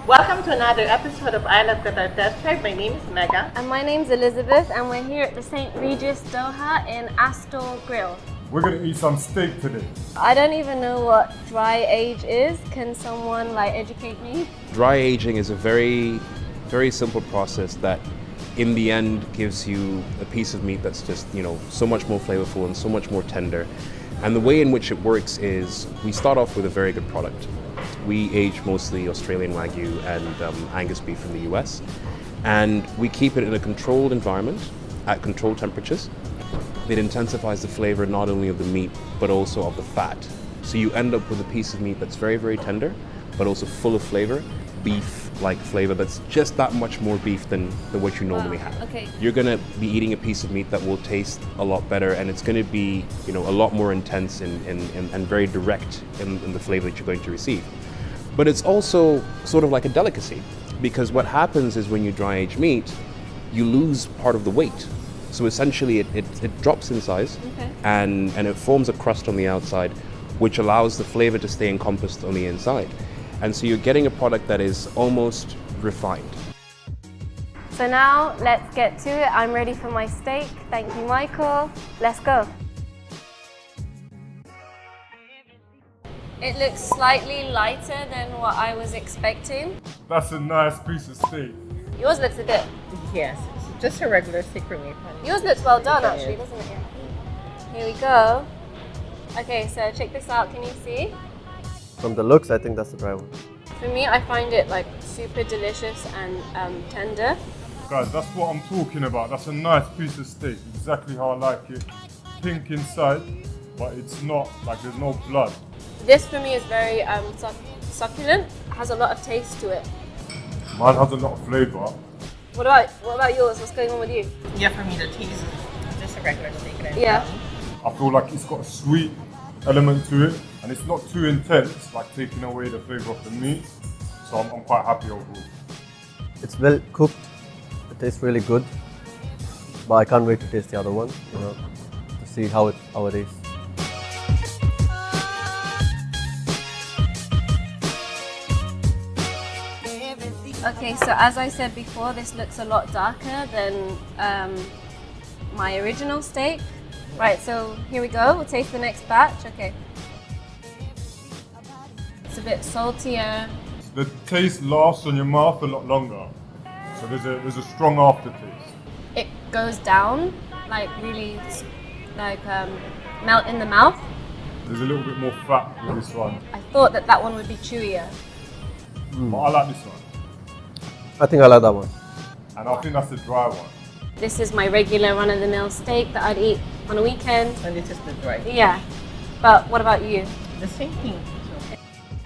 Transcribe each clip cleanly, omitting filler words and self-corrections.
Welcome to another episode of iLoveQatar.net. My name is Mega. And my name's Elizabeth, and we're here at the St. Regis Doha in Astor Grill. We're going to eat some steak today. I don't even know what dry age is. Can someone educate me? Dry aging is a very simple process that in the end gives you a piece of meat that's just, so much more flavorful and so much more tender. And the way in which it works is we start off with a very good product. We age mostly Australian Wagyu and Angus beef from the US, and we keep it in a controlled environment at controlled temperatures. It intensifies the flavor not only of the meat but also of the fat. So you end up with a piece of meat that's very, very tender but also full of flavor, beef-like flavor that's just that much more beef than what you normally have. Okay. You're gonna be eating a piece of meat that will taste a lot better, and it's gonna be a lot more intense and very direct in the flavor that you're going to receive. But it's also sort of like a delicacy, because what happens is when you dry age meat, you lose part of the weight. So essentially it drops in size, okay, and it forms a crust on the outside, which allows the flavor to stay encompassed on the inside. And so you're getting a product that is almost refined. So now let's get to it. I'm ready for my steak. Thank you, Michael. Let's go. It looks slightly lighter than what I was expecting. That's a nice piece of steak. Yours looks a bit... Yes, it's just a regular steak for me. Yours looks well done actually, doesn't it? Here we go. Okay, so check this out. Can you see? From the looks, I think that's the dry one. For me, I find it super delicious and tender. Guys, that's what I'm talking about. That's a nice piece of steak. Exactly how I like it. Pink inside, but it's not, there's no blood. This for me is very succulent. Has a lot of taste to it. Mine has a lot of flavor. What about yours? What's going on with you? Yeah, for me the taste is just a regular steak. Yeah. I feel like it's got a sweet element to it, and it's not too intense, taking away the flavor of the meat. So I'm quite happy overall. It's well cooked. It tastes really good. But I can't wait to taste the other one, to see how it is. Okay, so as I said before, this looks a lot darker than my original steak. Right, so here we go. We'll taste the next batch. Okay. It's a bit saltier. The taste lasts on your mouth a lot longer. So there's a strong aftertaste. It goes down, really, melt in the mouth. There's a little bit more fat with this one. I thought that one would be chewier. But I like this one. I think I like that one. And I think that's the dry one. This is my regular run-of-the-mill steak that I'd eat on a weekend. And this is the dry. Yeah, but what about you? The same thing.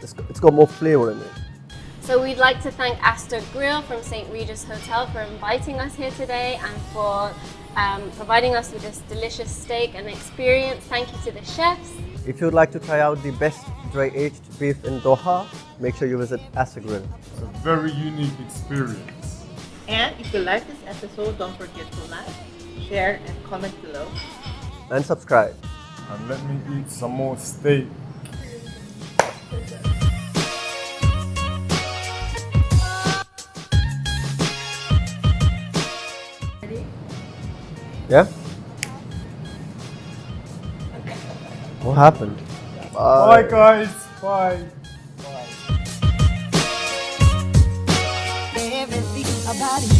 It's got more flavor in it. So we'd like to thank Astor Grill from St. Regis Hotel for inviting us here today and for providing us with this delicious steak and experience. Thank you to the chefs. If you'd like to try out the best dry aged beef in Doha, make sure you visit Astor Grill. It's a very unique experience. And if you like this episode, don't forget to like, share, and comment below. And subscribe. And let me eat some more steak. Ready? Yeah? What happened? Bye guys. Bye. Everything about it.